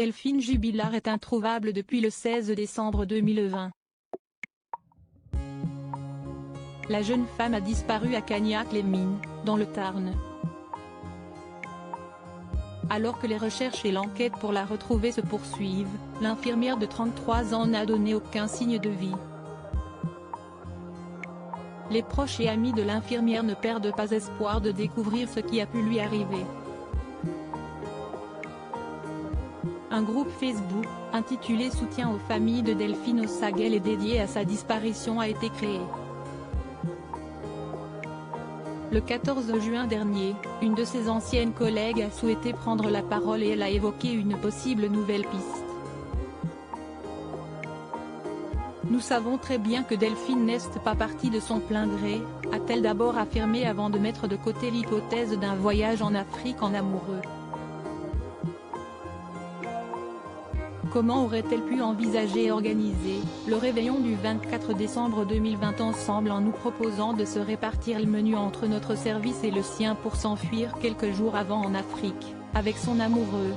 Delphine Jubilard est introuvable depuis le 16 décembre 2020. La jeune femme a disparu à Cagnac-les-Mines, dans le Tarn. Alors que les recherches et l'enquête pour la retrouver se poursuivent, l'infirmière de 33 ans n'a donné aucun signe de vie. Les proches et amis de l'infirmière ne perdent pas espoir de découvrir ce qui a pu lui arriver. Un groupe Facebook, intitulé Soutien aux familles de Delphine Ossaguel et dédié à sa disparition a été créé. Le 14 juin dernier, une de ses anciennes collègues a souhaité prendre la parole et elle a évoqué une possible nouvelle piste. Nous savons très bien que Delphine n'est pas partie de son plein gré, a-t-elle d'abord affirmé avant de mettre de côté l'hypothèse d'un voyage en Afrique en amoureux. Comment aurait-elle pu envisager et organiser le réveillon du 24 décembre 2020 ensemble en nous proposant de se répartir le menu entre notre service et le sien pour s'enfuir quelques jours avant en Afrique, avec son amoureux?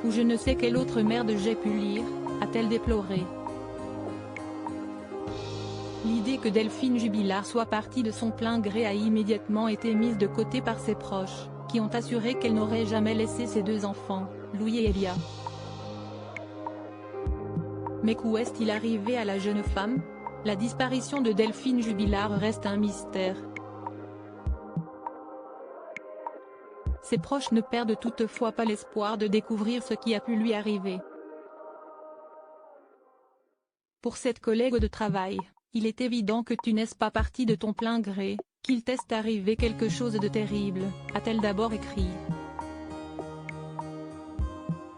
Ou je ne sais quelle autre merde j'ai pu lire, a-t-elle déploré. L'idée que Delphine Jubilard soit partie de son plein gré a immédiatement été mise de côté par ses proches, qui ont assuré qu'elle n'aurait jamais laissé ses deux enfants, Louis et Elia. Mais qu'où est-il arrivé à la jeune femme? La disparition de Delphine Jubilard reste un mystère. Ses proches ne perdent toutefois pas l'espoir de découvrir ce qui a pu lui arriver. Pour cette collègue de travail, il est évident que tu n'es pas partie de ton plein gré, qu'il t'est arrivé quelque chose de terrible, a-t-elle d'abord écrit.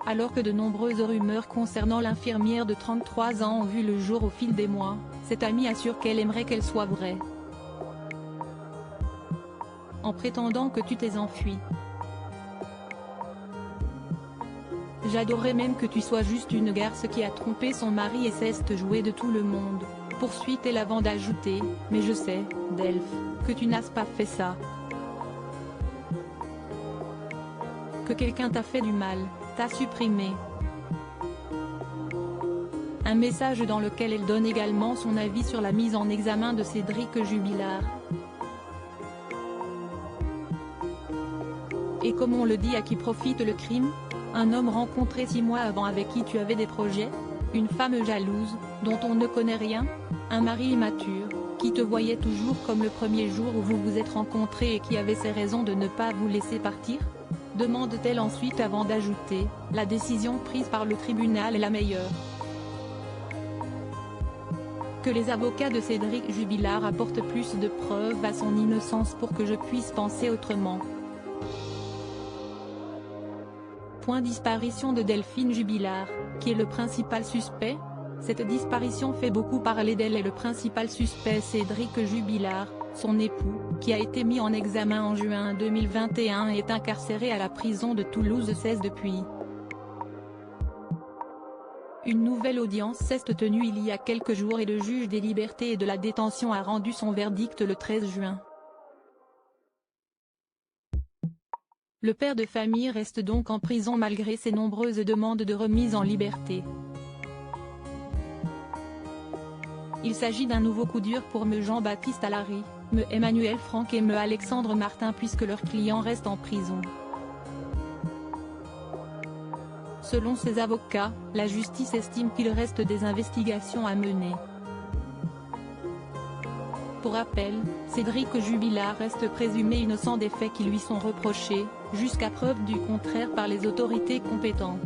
Alors que de nombreuses rumeurs concernant l'infirmière de 33 ans ont vu le jour au fil des mois, cette amie assure qu'elle aimerait qu'elles soient vraies. En prétendant que tu t'es enfui. J'adorerais même que tu sois juste une garce qui a trompé son mari et cesse de jouer de tout le monde, poursuit-elle avant d'ajouter, mais je sais, Delph, que tu n'as pas fait ça. Que quelqu'un t'a fait du mal, t'a supprimé. Un message dans lequel elle donne également son avis sur la mise en examen de Cédric Jubilard. Et comme on le dit, à qui profite le crime? Un homme rencontré 6 mois avant avec qui tu avais des projets? Une femme jalouse, dont on ne connaît rien? Un mari immature, qui te voyait toujours comme le premier jour où vous vous êtes rencontrés et qui avait ses raisons de ne pas vous laisser partir? Demande-t-elle ensuite avant d'ajouter, la décision prise par le tribunal est la meilleure. Que les avocats de Cédric Jubilard apportent plus de preuves à son innocence pour que je puisse penser autrement. Disparition de Delphine Jubilard, qui est le principal suspect? Cette disparition fait beaucoup parler d'elle et le principal suspect Cédric Jubilard, son époux, qui a été mis en examen en juin 2021 et est incarcéré à la prison de Toulouse 16 depuis. Une nouvelle audience s'est tenue il y a quelques jours et le juge des libertés et de la détention a rendu son verdict le 13 juin. Le père de famille reste donc en prison malgré ses nombreuses demandes de remise en liberté. Il s'agit d'un nouveau coup dur pour me Jean-Baptiste Allary, me Emmanuel Franck et me Alexandre Martin puisque leur client reste en prison. Selon ses avocats, la justice estime qu'il reste des investigations à mener. Pour rappel, Cédric Jubilard reste présumé innocent des faits qui lui sont reprochés, jusqu'à preuve du contraire par les autorités compétentes.